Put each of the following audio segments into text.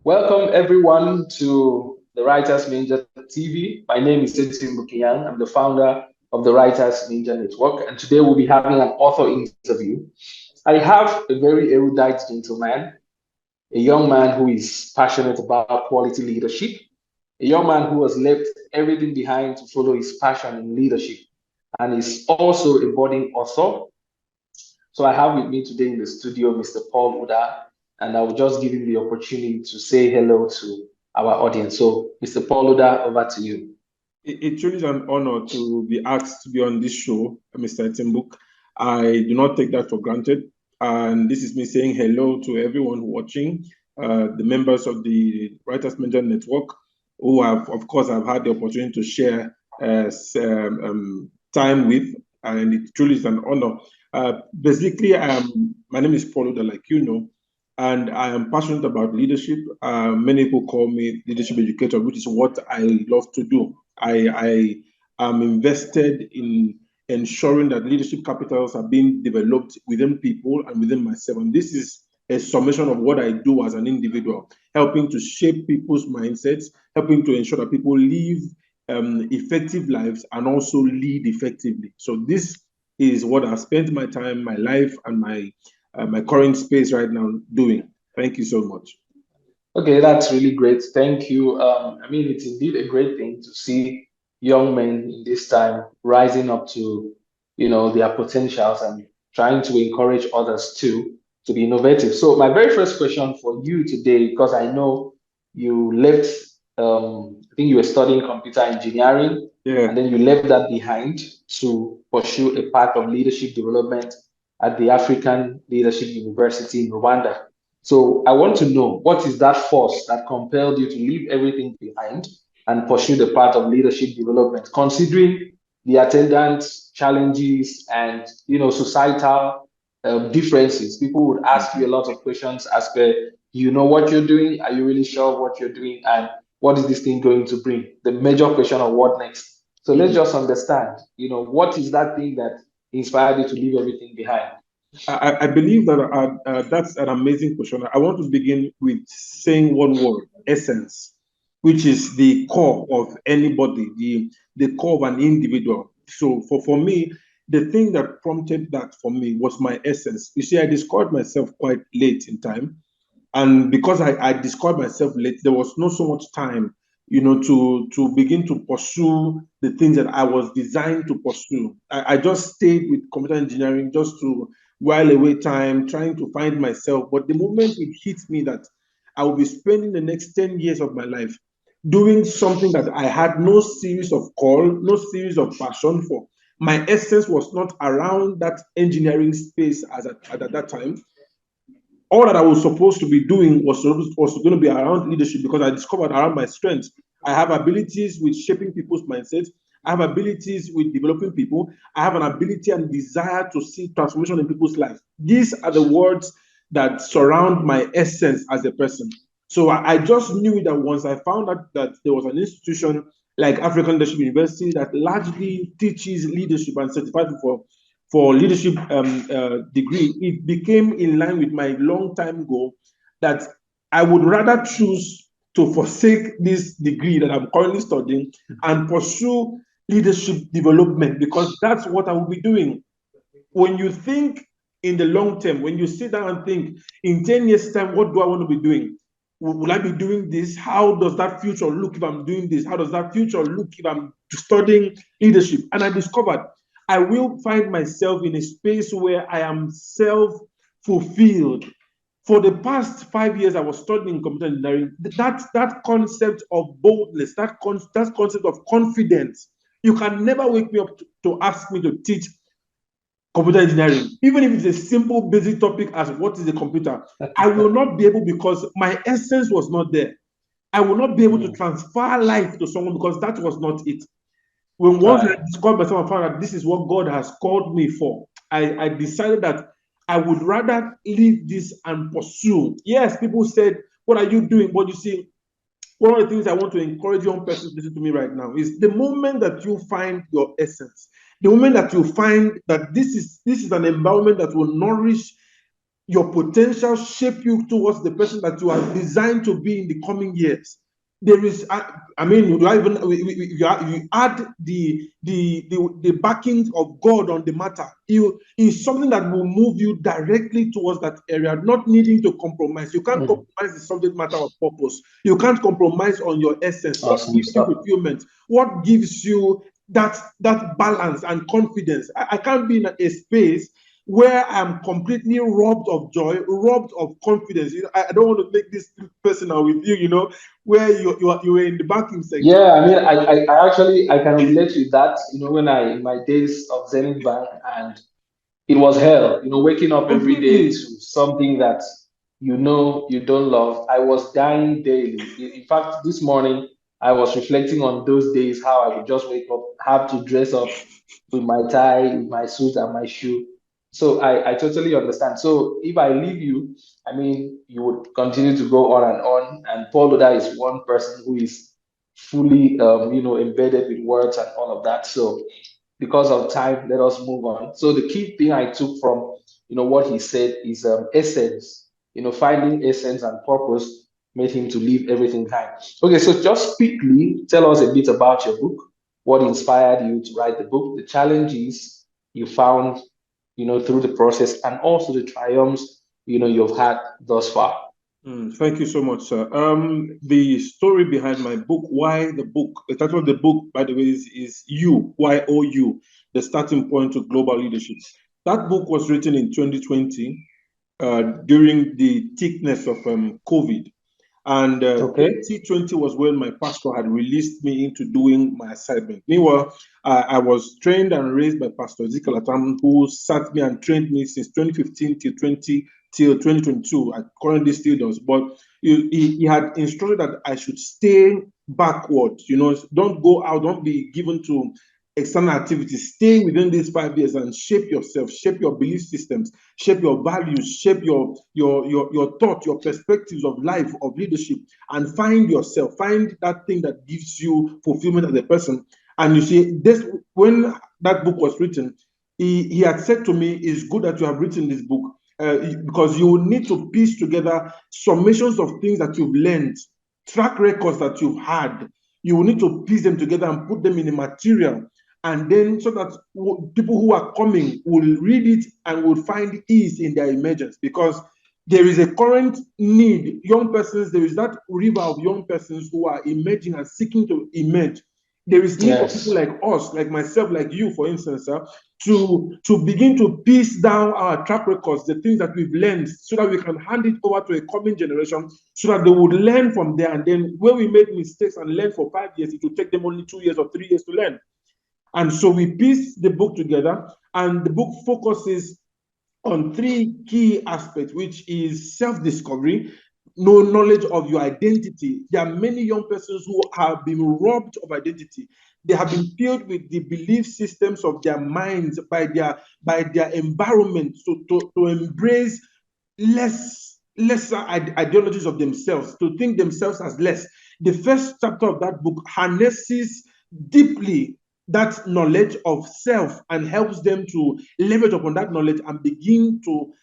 Welcome everyone to the Writers Ninja TV. My name is Etimbuk Inyang. I'm the founder of the Writers Ninja Network, and today we'll be having an author interview. I have a very erudite gentleman, a young man who is passionate about quality leadership, a young man who has left everything behind to follow his passion in leadership, and is also a budding author. So I have with me today in the studio Mr. Paul Udah, and I will just give him the opportunity to say hello to our audience. So, Mr. Paul Udah, over to you. It truly is an honor to be asked to be on this show, Mr. Etimbuk. I do not take that for granted. And this is me saying hello to everyone watching, the members of the Writers Mentor Network, who have, of course, I've had the opportunity to share time with, and it truly is an honor. Basically, my name is Paul Udah, like you know, and I am passionate about leadership. Many people call me leadership educator, which is what I love to do. I am invested in ensuring that leadership capitals are being developed within people and within myself. And this is a summation of what I do as an individual, helping to shape people's mindsets, helping to ensure that people live effective lives and also lead effectively. So this is what I've spent my time, my life, and my current space right now doing. Thank you so much. Okay, that's really great. Thank you. I mean, it's indeed a great thing to see young men in this time rising up to, their potentials and trying to encourage others too to be innovative. So my very first question for you today, because I know you left, I think you were studying computer engineering, Yeah. and then you left that behind to pursue a path of leadership development at the African Leadership University in Rwanda. So I want to know, what is that force that compelled you to leave everything behind and pursue the path of leadership development, considering the attendant challenges and societal differences? People would ask you a lot of questions as per, you know what you're doing, are you really sure of what you're doing, and what is this thing going to bring? The major question of what next. So let's just understand, what is that thing that inspired you to leave everything behind? I believe that that's an amazing question. I want to begin with saying one word: essence, which is the core of anybody, the core of an individual. So for me, the thing that prompted that for me was my essence. You see, I discovered myself quite late in time, and because I discovered myself late, there was not so much time, to begin to pursue the things that I was designed to pursue. I just stayed with computer engineering just to while away time, trying to find myself. But the moment it hit me that I will be spending the next 10 years of my life doing something that I had no series of call, no series of passion for. My essence was not around that engineering space at that time. All that I was supposed to be doing was going to be around leadership, because I discovered around my strengths. I have abilities with shaping people's mindsets. I have abilities with developing people. I have an ability and desire to see transformation in people's lives. These are the words that surround my essence as a person. So I just knew that once I found out that there was an institution like African Leadership University that largely teaches leadership and certifies for leadership degree, it became in line with my long-time goal that I would rather choose to forsake this degree that I'm currently studying and pursue leadership development, because that's what I will be doing. When you think in the long term, when you sit down and think in 10 years' time, what do I want to be doing? Will I be doing this? How does that future look if I'm doing this? How does that future look if I'm studying leadership? And I discovered I will find myself in a space where I am self-fulfilled. For the past 5 years, I was studying computer engineering. That concept of boldness, that concept of confidence, you can never wake me up to ask me to teach computer engineering, even if it's a simple basic topic as what is a computer. I will not be able, because my essence was not there. I will not be able to transfer life to someone because that was not it. When once I discovered myself and found that this is what God has called me for, I decided that I would rather leave this and pursue. Yes, people said, "What are you doing?" But you see, one of the things I want to encourage young persons to listen to me right now is the moment that you find your essence, the moment that you find that this is an environment that will nourish your potential shape you towards the person that you are designed to be in the coming years. There is, I mean, you add the backings of God on the matter. It's something that will move you directly towards that area, not needing to compromise. You can't compromise the subject matter of purpose. You can't compromise on your essence. What Awesome gives you stuff. fulfillment? What gives you that balance and confidence? I can't be in a space where I'm completely robbed of joy, robbed of confidence. I don't want to make this personal with you, where you were in the banking sector. Yeah, I mean, I actually I can relate with that. When I in my days of Zenith Bank, and it was hell. Waking up every day to Completely. something that you don't love. I was dying daily. In fact, this morning I was reflecting on those days, how I would just wake up, have to dress up with my tie, with my suit and my shoe. So I totally understand. So if I leave you, I mean, you would continue to go on and on. And Paul Oda is one person who is fully, embedded with words and all of that. So because of time, let us move on. So the key thing I took from what he said is essence. Finding essence and purpose made him to leave everything behind. Okay, so just quickly tell us a bit about your book. What inspired you to write the book? The challenges you found, through the process, and also the triumphs you've had thus far. Thank you so much, sir. The story behind my book, why the book, the title of the book, by the way, is You, YOU, the starting point to global leadership. That book was written in 2020 during the thickness of COVID. And Okay. 2020 was when my pastor had released me into doing my assignment. Meanwhile, I was trained and raised by Pastor Ezekiel Atam, who sat me and trained me since 2015 till 2022. I currently still does, but he had instructed that I should stay backward. Don't go out, don't be given to external activities. Stay within these 5 years and shape yourself, shape your belief systems, shape your values, shape your thought, your perspectives of life, of leadership, and find yourself, find that thing that gives you fulfillment as a person. And you see, this when that book was written, he had said to me, it's good that you have written this book, because you will need to piece together summations of things that you've learned, track records that you've had. You will need to piece them together and put them in a material, and then so that people who are coming will read it and will find ease in their emergence, because there is a current need. Young persons, there is that river of young persons who are emerging and seeking to emerge. There is need for people Yes. like us, like myself, like you, for instance, to begin to piece down our track records, the things that we've learned, so that we can hand it over to a coming generation, so that they would learn from there. And then when we made mistakes and learn for 5 years, it will take them only 2 years or 3 years to learn. And so we piece the book together, and the book focuses on three key aspects, which is self-discovery, no knowledge of your identity. There are many young persons who have been robbed of identity. They have been filled with the belief systems of their minds by their environment, to embrace lesser ideologies of themselves, to think themselves as less. The first chapter of that book harnesses deeply that knowledge of self and helps them to leverage upon that knowledge and begin to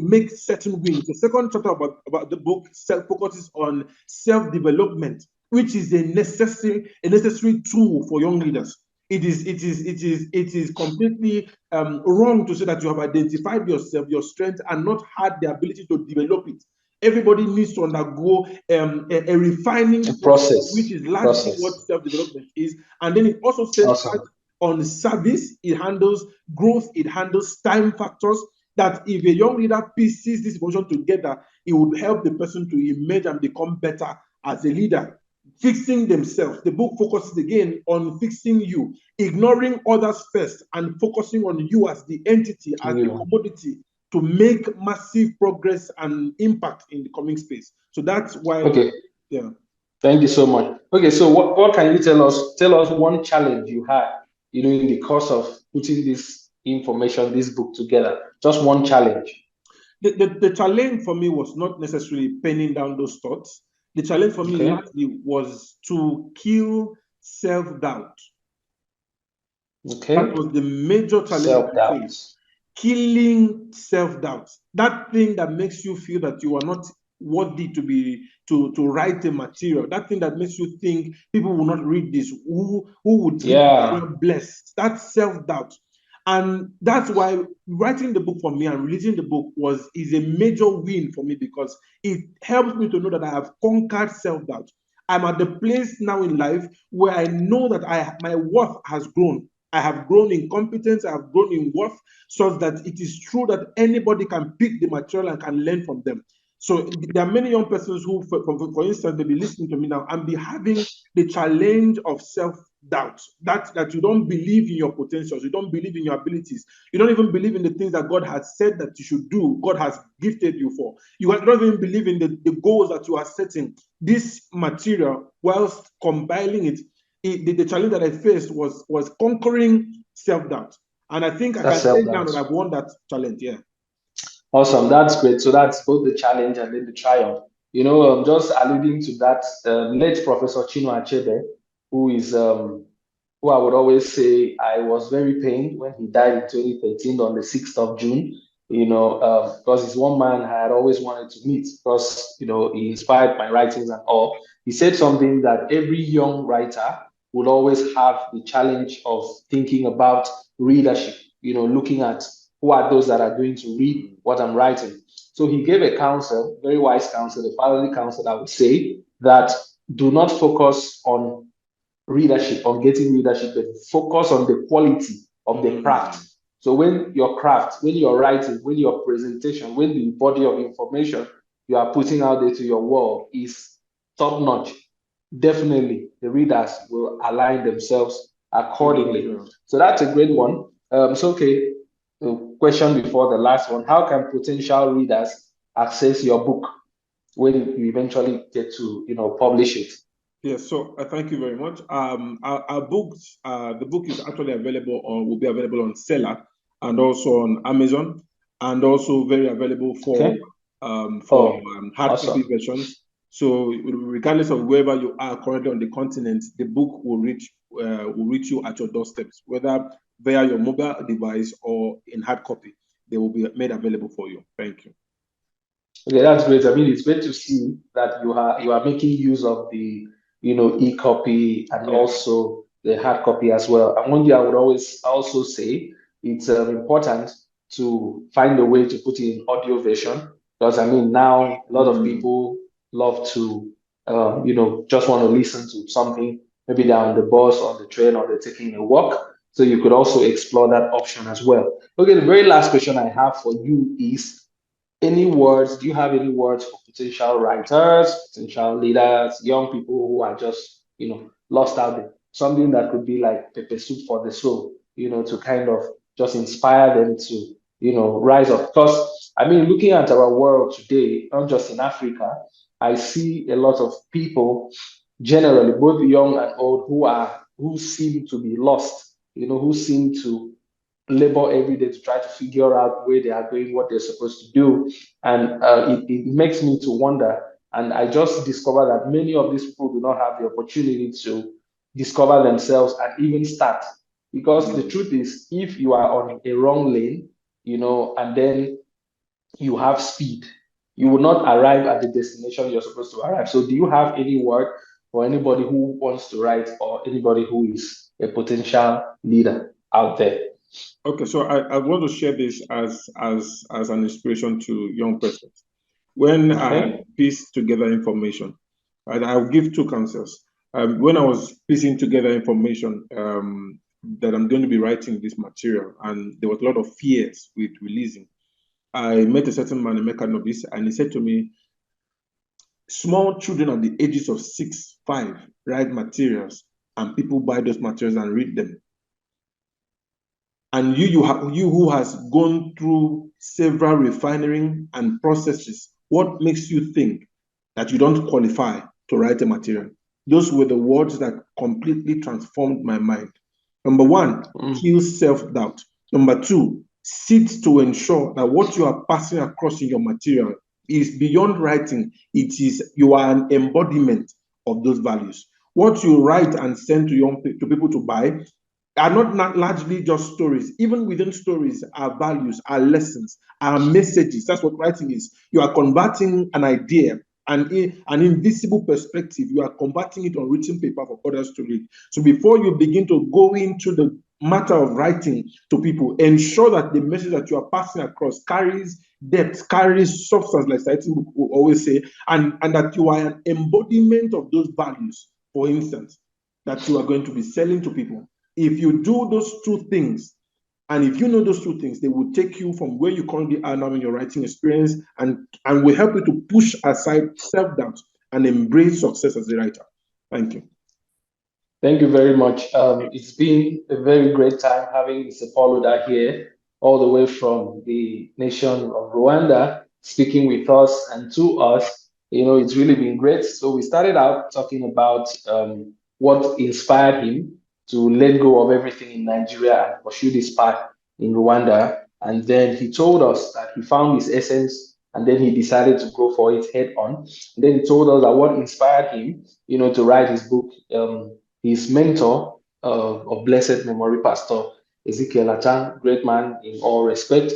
make certain wins. The second chapter about the book focuses on self-development, which is a necessary tool for young leaders. It is completely wrong to say that you have identified yourself, your strength, and not had the ability to develop it. Everybody needs to undergo a refining A process, which is largely what process. self-development is. And then it also centers Awesome. on service. It handles growth. It handles time factors. That if a young leader pieces this information together, it would help the person to emerge and become better as a leader. Fixing themselves. The book focuses again on fixing you, ignoring others first, and focusing on you as the entity, as the You. commodity, to make massive progress and impact in the coming space. So that's why, Okay. yeah. Thank you so much. Okay, so what can you tell us? Tell us one challenge you had, in the course of putting this information, this book together. Just one challenge. The challenge for me was not necessarily penning down those thoughts. The challenge for me Okay. largely was to kill self-doubt. That Okay. was the major challenge that I Self-doubt. faced. killing self-doubt, that thing that makes you feel that you are not worthy to write a material, that thing that makes you think people will not read this, who would read blessed, that self-doubt. And that's why writing the book for me and releasing the book is a major win for me, because it helps me to know that I have conquered self-doubt. I'm at the place now in life where I know that my worth has grown. I have grown in competence, I have grown in worth, so that it is true that anybody can pick the material and can learn from them. So there are many young persons who, for instance, may be listening to me now and be having the challenge of self-doubt, that you don't believe in your potentials, you don't believe in your abilities, you don't even believe in the things that God has said that you should do, God has gifted you for. You don't even believe in the goals that you are setting. This material, whilst compiling it, the challenge that I faced was conquering self-doubt. And I think I can say now that I've won that challenge. Yeah. Awesome. That's great. So that's both the challenge and then the triumph. Just alluding to that, late Professor Chinua Achebe, who is who I would always say I was very pained when he died in 2013 on the 6th of June, because he's one man I had always wanted to meet, because, he inspired my writings and all. He said something that every young writer will always have the challenge of thinking about readership, looking at who are those that are going to read what I'm writing. So he gave a counsel, very wise counsel, a fatherly counsel, I would say, that do not focus on readership, on getting readership, but focus on the quality of the craft. So when your craft, when you're writing, when your presentation, when the body of information you are putting out there to your world is top notch, definitely the readers will align themselves accordingly. So that's a great one. Okay, the question before the last one: how can potential readers access your book when you eventually get to publish it? Yes, so thank you very much. Our books, the book is actually available or will be available on Seller and also on Amazon, and also very available for hard copy versions. So regardless of wherever you are currently on the continent, the book will reach you at your doorsteps, whether via your mobile device or in hard copy. They will be made available for you. Thank you. Okay, that's great. I mean, it's great to see that you are making use of the e-copy and also the hard copy as well. And one thing I would always also say, it's important to find a way to put it in audio version, because I mean now a lot of people love to just want to listen to something. Maybe they're on the bus, on the train, or they're taking a walk. So you could also explore that option as well. Okay, the very last question I have for you is, do you have any words for potential writers, potential leaders, young people who are just, lost out there? Something that could be like pepper soup for the soul, to kind of just inspire them to, rise up. Because, I mean, looking at our world today, not just in Africa, I see a lot of people, generally, both young and old, who seem to be lost, who seem to labor every day to try to figure out where they are going, what they're supposed to do. And it makes me to wonder. And I just discovered that many of these people do not have the opportunity to discover themselves and even start. Because the truth is, if you are on a wrong lane, and then you have speed, you will not arrive at the destination you're supposed to arrive. So do you have any word for anybody who wants to write, or anybody who is a potential leader out there? Okay, so I want to share this as an inspiration to young persons. When I piece together information, and I'll give two counsels. When I was piecing together information that I'm going to be writing this material, and there was a lot of fears with releasing, I met a certain man in Mecca Novice, and he said to me, small children at the ages of 6, 5 write materials, and people buy those materials and read them. And you who has gone through several refining and processes, what makes you think that you don't qualify to write a material? Those were the words that completely transformed my mind. Number one, kill self-doubt. Number two, sit to ensure that what you are passing across in your material is beyond writing. You are an embodiment of those values. What you write and send to people to buy are not largely just stories. Even within stories are values, are lessons, are messages. That's what writing is. You are converting an idea, an invisible perspective. You are converting it on written paper for others to read. So before you begin to go into the matter of writing to people, ensure that the message that you are passing across carries depth, carries substance, like Etimbuk will always say, and that you are an embodiment of those values, for instance, that you are going to be selling to people. If you do those two things, and if you know those two things, they will take you from where you currently are now in your writing experience, and will help you to push aside self-doubt and embrace success as a writer. Thank you. Thank you very much. It's been a very great time having Mr. Paul Udah here, all the way from the nation of Rwanda, speaking with us and to us. It's really been great. So we started out talking about what inspired him to let go of everything in Nigeria and pursue this path in Rwanda. And then he told us that he found his essence and then he decided to go for it head on. And then he told us that what inspired him, to write his book. His mentor of blessed memory, Pastor Ezekiel Atan, great man in all respect,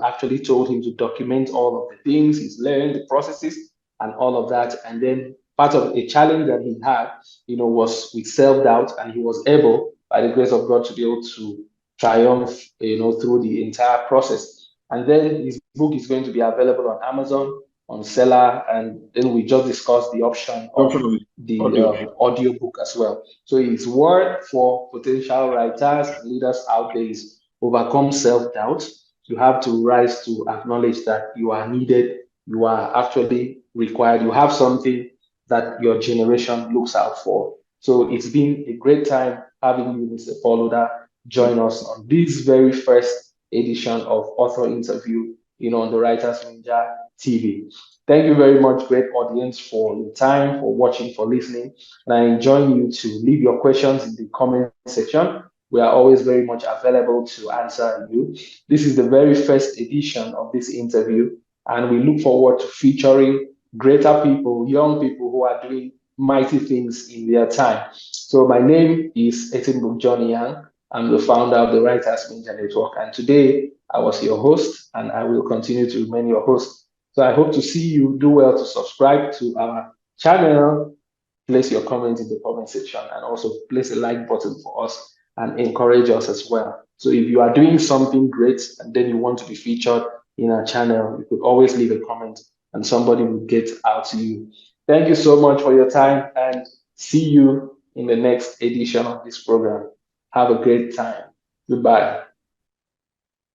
actually told him to document all of the things he's learned, the processes, and all of that. And then part of a challenge that he had, was with self-doubt, and he was able, by the grace of God, to be able to triumph, through the entire process. And then his book is going to be available on Amazon, on Seller, and then we just discussed the option of the Audio. audio book as well. So his word for potential writers and leaders out there is overcome self-doubt. You have to rise to acknowledge that you are needed, you are actually required, you have something that your generation looks out for. So it's been a great time having you, Mr. Paul Udah, join us on this very first edition of Author Interview, on the Writers Ninja TV. Thank you very much, great audience, for your time, for watching, for listening. And I enjoin you to leave your questions in the comment section. We are always very much available to answer you. This is the very first edition of this interview, and we look forward to featuring greater people, young people who are doing mighty things in their time. So my name is Etimbuk Inyang. I'm the founder of the Writers Media Network, and today I was your host, and I will continue to remain your host. So I hope to see you. Do well to subscribe to our channel, place your comments in the comment section, and also place a like button for us and encourage us as well. So if you are doing something great and then you want to be featured in our channel, you could always leave a comment and somebody will get out to you. Thank you so much for your time and see you in the next edition of this program. Have a great time. Goodbye.